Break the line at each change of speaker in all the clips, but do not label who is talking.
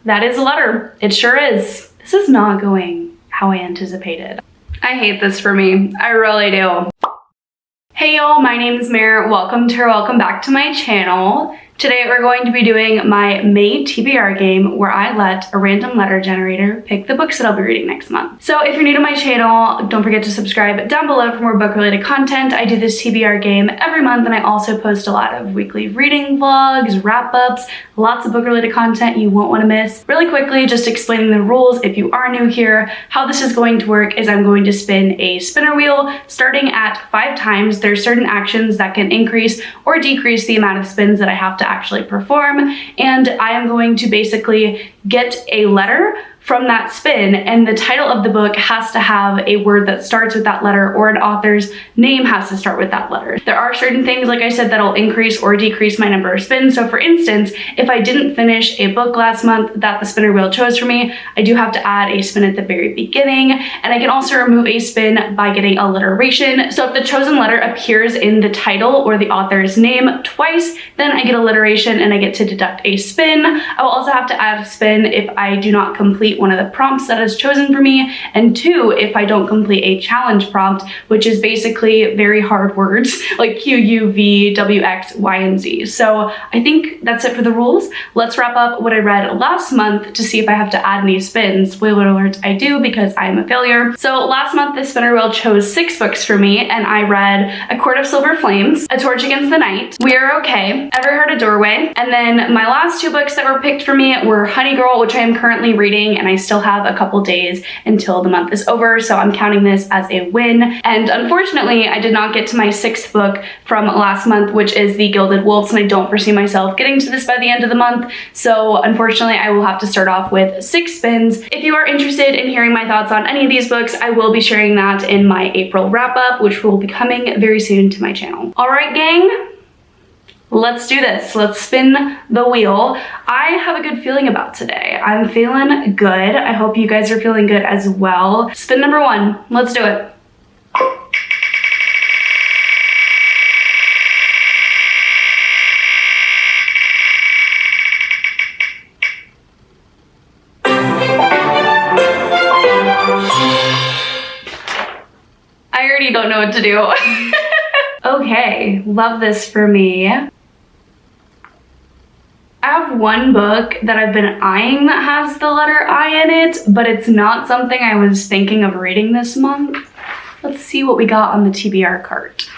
That is a letter. It sure is. This is not going how I anticipated. I hate this for me. I really do. Hey y'all, my name is Mare. Welcome back to my channel. Today we're going to be doing my May TBR game where I let a random letter generator pick the books that I'll be reading next month. So if you're new to my channel, don't forget to subscribe down below for more book related content. I do this TBR game every month and I also post a lot of weekly reading vlogs, wrap-ups, lots of book related content you won't want to miss. Really quickly, just explaining the rules if you are new here. How this is going to work is I'm going to spin a spinner wheel starting at 5 times. There's certain actions that can increase or decrease the amount of spins that I have to actually perform, and I am going to basically get a letter from that spin, and the title of the book has to have a word that starts with that letter, or an author's name has to start with that letter. There are certain things, like I said, that'll increase or decrease my number of spins. So for instance, if I didn't finish a book last month that the spinner wheel chose for me, I do have to add a spin at the very beginning, and I can also remove a spin by getting alliteration. So if the chosen letter appears in the title or the author's name twice, then I get alliteration and I get to deduct a spin. I will also have to add a spin if I do not complete one of the prompts that is chosen for me, and 2, if I don't complete a challenge prompt, which is basically very hard words like Q, U, V, W, X, Y, and Z. So I think that's it for the rules. Let's wrap up what I read last month to see if I have to add any spins. Spoiler alert, I do, because I am a failure. So last month, the spinner wheel chose 6 books for me, and I read A Court of Silver Flames, A Torch Against the Night, We Are Okay, Ever Heard a Doorway, and then my last 2 books that were picked for me were Honey Girl, which I am currently reading, and I still have a couple days until the month is over, so I'm counting this as a win. And unfortunately, I did not get to my 6th book from last month, which is The Gilded Wolves, and I don't foresee myself getting to this by the end of the month. So unfortunately, I will have to start off with 6 spins. If you are interested in hearing my thoughts on any of these books, I will be sharing that in my April wrap-up, which will be coming very soon to my channel. All right, gang. Let's do this. Let's spin the wheel. I have a good feeling about today. I'm feeling good. I hope you guys are feeling good as well. Spin number 1. Let's do it. I already don't know what to do. Okay, love this for me. I have one book that I've been eyeing that has the letter I in it, but it's not something I was thinking of reading this month. Let's see what we got on the TBR cart.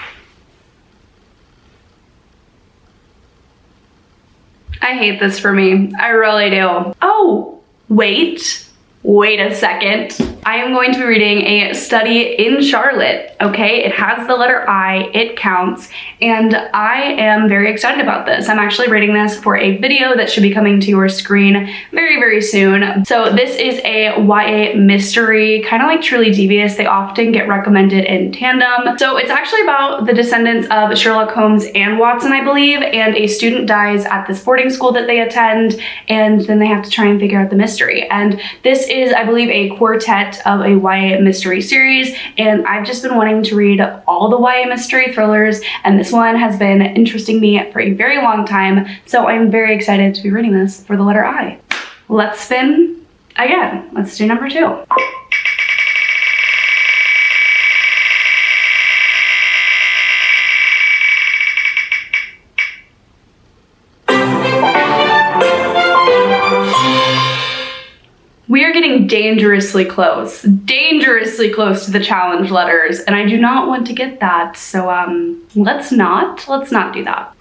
I hate this for me. I really do. Oh, wait a second. I am going to be reading A Study in Charlotte, okay? It has the letter I, it counts, and I am very excited about this. I'm actually reading this for a video that should be coming to your screen very, very soon. So this is a YA mystery, kind of like Truly Devious. They often get recommended in tandem. So it's actually about the descendants of Sherlock Holmes and Watson, I believe, and a student dies at this boarding school that they attend, and then they have to try and figure out the mystery. And this is, I believe, a quartet of a YA mystery series, and I've just been wanting to read all the YA mystery thrillers, and this one has been interesting me for a very long time, so I'm very excited to be reading this for the letter I. Let's spin again. Let's do number 2. We are getting dangerously close to the challenge letters, and I do not want to get that, so let's not do that.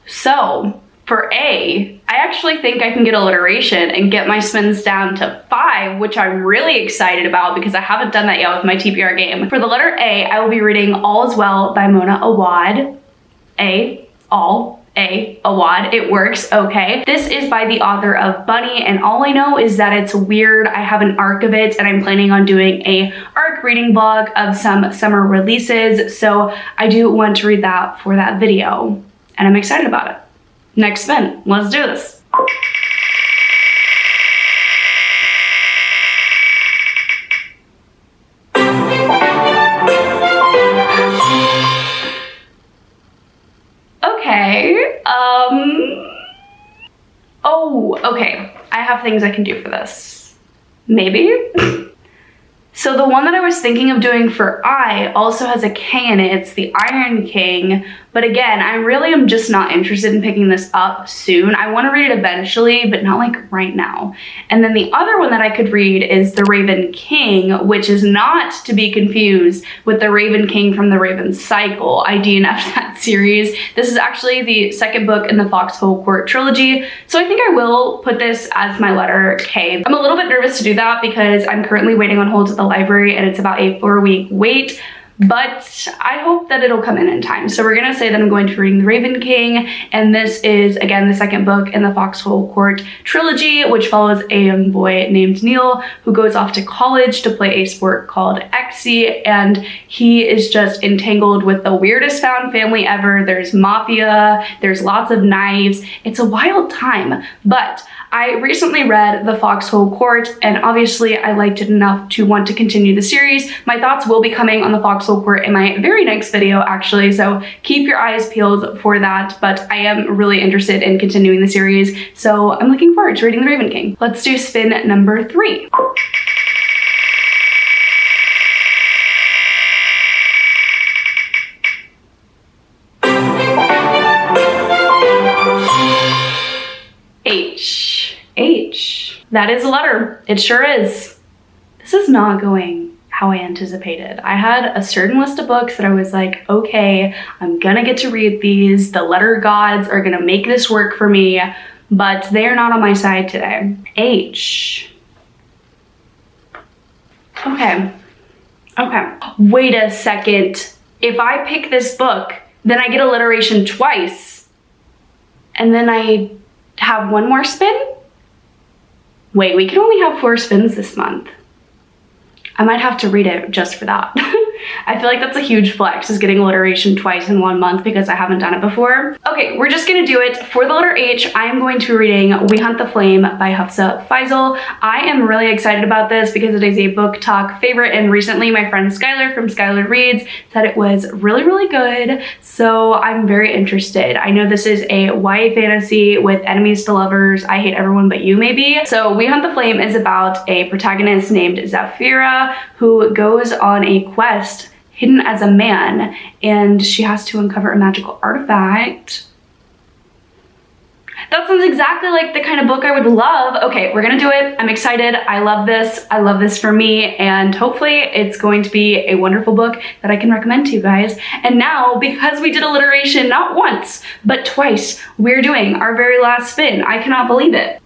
So for A, I actually think I can get alliteration and get my spins down to 5, which I'm really excited about because I haven't done that yet with my TBR game. For the letter A, I will be reading All Is Well by Mona Awad. Awad, it works, okay. This is by the author of Bunny, and all I know is that it's weird. I have an arc of it, and I'm planning on doing a arc reading vlog of some summer releases, so I do want to read that for that video, and I'm excited about it. Next spin, let's do this. Okay, oh, okay. I have things I can do for this. Maybe? So the one that I was thinking of doing for I also has a K in it. It's the Iron King. But again, I really am just not interested in picking this up soon. I want to read it eventually, but not like right now. And then the other one that I could read is The Raven King, which is not to be confused with The Raven King from The Raven Cycle. I DNF'd that series. This is actually the second book in the Foxhole Court trilogy. So I think I will put this as my letter K. I'm a little bit nervous to do that because I'm currently waiting on hold at the library and it's about a 4-week wait. But I hope that it'll come in time. So we're gonna say that I'm going to be reading The Raven King, and this is, again, the second book in the Foxhole Court trilogy, which follows a young boy named Neil who goes off to college to play a sport called Xe, and he is just entangled with the weirdest found family ever. There's mafia, there's lots of knives. It's a wild time, but I recently read The Foxhole Court, and obviously I liked it enough to want to continue the series. My thoughts will be coming on The Foxhole Court in my very next video, actually, so keep your eyes peeled for that, but I am really interested in continuing the series, so I'm looking forward to reading The Raven King. Let's do spin number 3. H. That is a letter. It sure is. This is not going how I anticipated. I had a certain list of books that I was like, okay, I'm gonna get to read these. The letter gods are gonna make this work for me, but they are not on my side today. H. Okay. Wait a second. If I pick this book, then I get alliteration twice. And then I have one more spin? Wait, we can only have 4 spins this month. I might have to read it just for that. I feel like that's a huge flex, is getting alliteration twice in 1 month because I haven't done it before. Okay, we're just gonna do it. For the letter H, I am going to be reading We Hunt the Flame by Hafsa Faisal. I am really excited about this because it is a book talk favorite, and recently my friend Skylar from Skylar Reads said it was really, really good, so I'm very interested. I know this is a YA fantasy with enemies to lovers, I hate everyone but you maybe. So We Hunt the Flame is about a protagonist named Zafira who goes on a quest hidden as a man, and she has to uncover a magical artifact. That sounds exactly like the kind of book I would love. Okay, we're gonna do it. I'm excited. I love this. I love this for me, and hopefully it's going to be a wonderful book that I can recommend to you guys. And now, because we did alliteration not once, but twice, we're doing our very last spin. I cannot believe it.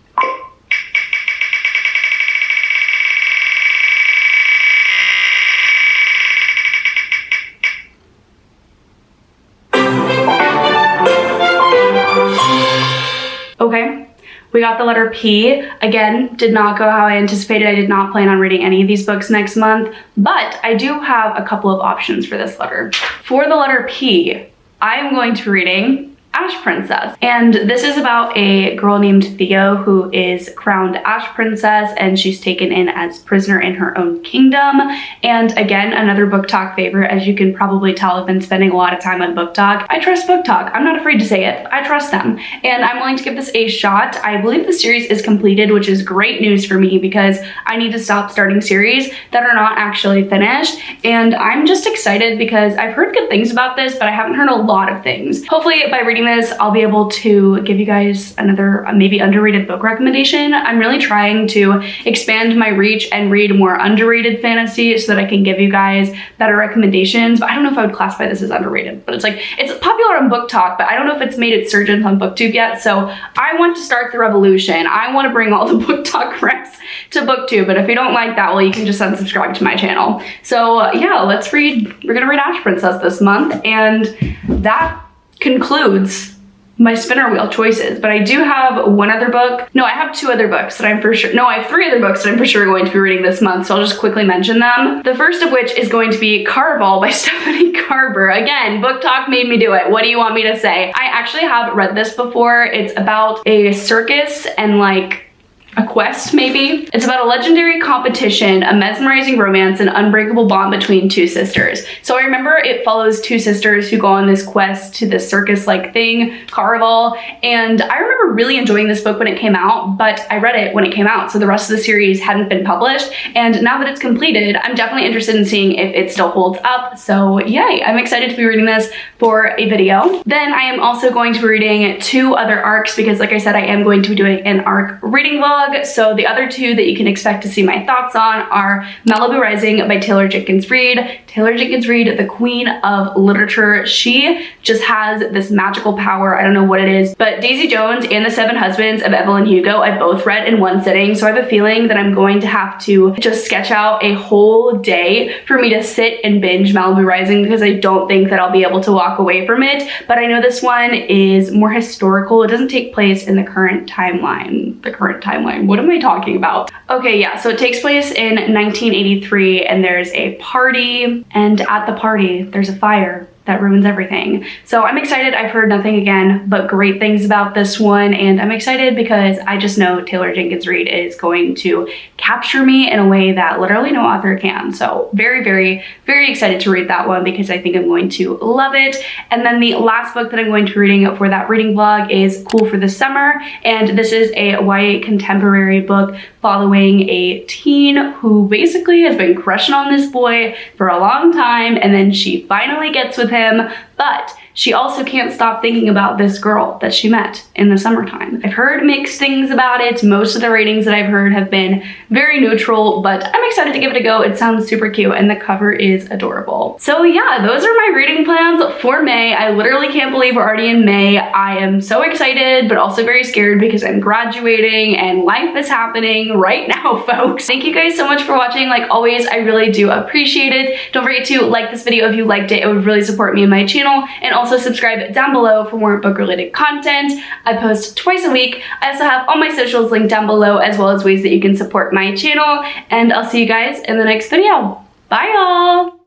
Okay, we got the letter P. Again, did not go how I anticipated. I did not plan on reading any of these books next month, but I do have a couple of options for this letter. For the letter P, I am going to be reading Ash Princess. And this is about a girl named Theo who is crowned Ash Princess, and she's taken in as prisoner in her own kingdom. And again, another book talk favorite. As you can probably tell, I've been spending a lot of time on book talk. I trust book talk. I'm not afraid to say it. I trust them. And I'm willing to give this a shot. I believe the series is completed, which is great news for me because I need to stop starting series that are not actually finished. And I'm just excited because I've heard good things about this, but I haven't heard a lot of things. Hopefully by reading this, I'll be able to give you guys another maybe underrated book recommendation. I'm really trying to expand my reach and read more underrated fantasy so that I can give you guys better recommendations. But I don't know if I would classify this as underrated, but it's like, it's popular on book talk, but I don't know if it's made its surgence on booktube yet. So I want to start the revolution. I want to bring all the book talk recs to booktube, but if you don't like that, well, you can just unsubscribe to my channel. So yeah, let's read, we're gonna read Ash Princess this month, and that concludes my spinner wheel choices. But I do have one other book. No, I have 2 other books that I'm for sure, no, I have 3 other books that I'm for sure going to be reading this month, so I'll just quickly mention them. The first of which is going to be Carval by Stephanie Carver. Again, book talk made me do it. What do you want me to say? I actually have read this before. It's about a circus and like a quest maybe. It's about a legendary competition, a mesmerizing romance, and unbreakable bond between two sisters. So I remember it follows two sisters who go on this quest to this circus-like thing, Carnival, and I remember really enjoying this book when it came out, but I read it when it came out, so the rest of the series hadn't been published, and now that it's completed, I'm definitely interested in seeing if it still holds up, so yay, I'm excited to be reading this for a video. Then I am also going to be reading 2 other arcs because like I said, I am going to be doing an arc reading vlog. So the other 2 that you can expect to see my thoughts on are Malibu Rising by Taylor Jenkins Reid. Taylor Jenkins Reid, the queen of literature. She just has this magical power. I don't know what it is, but Daisy Jones and The 7 Husbands of Evelyn Hugo, I both read in one sitting. So I have a feeling that I'm going to have to just sketch out a whole day for me to sit and binge Malibu Rising because I don't think that I'll be able to walk away from it. But I know this one is more historical. It doesn't take place in the current timeline. What am I talking about? Okay, yeah, so it takes place in 1983 and there's a party, and at the party there's a fire that ruins everything. So I'm excited. I've heard nothing again but great things about this one, and I'm excited because I just know Taylor Jenkins Reid is going to capture me in a way that literally no author can. So very, very, very excited to read that one because I think I'm going to love it. And then the last book that I'm going to be reading for that reading vlog is Cool for the Summer, and this is a YA contemporary book following a teen who basically has been crushing on this boy for a long time, and then she finally gets with him, but she also can't stop thinking about this girl that she met in the summertime. I've heard mixed things about it. Most of the ratings that I've heard have been very neutral, but I'm excited to give it a go. It sounds super cute and the cover is adorable. So yeah, those are my reading plans for May. I literally can't believe we're already in May. I am so excited, but also very scared because I'm graduating and life is happening right now, folks. Thank you guys so much for watching. Like always, I really do appreciate it. Don't forget to like this video if you liked it. It would really support me and my channel, and also subscribe down below for more book related content. I post twice a week. I also have all my socials linked down below, as well as ways that you can support my channel, and I'll see you guys in the next video. Bye y'all!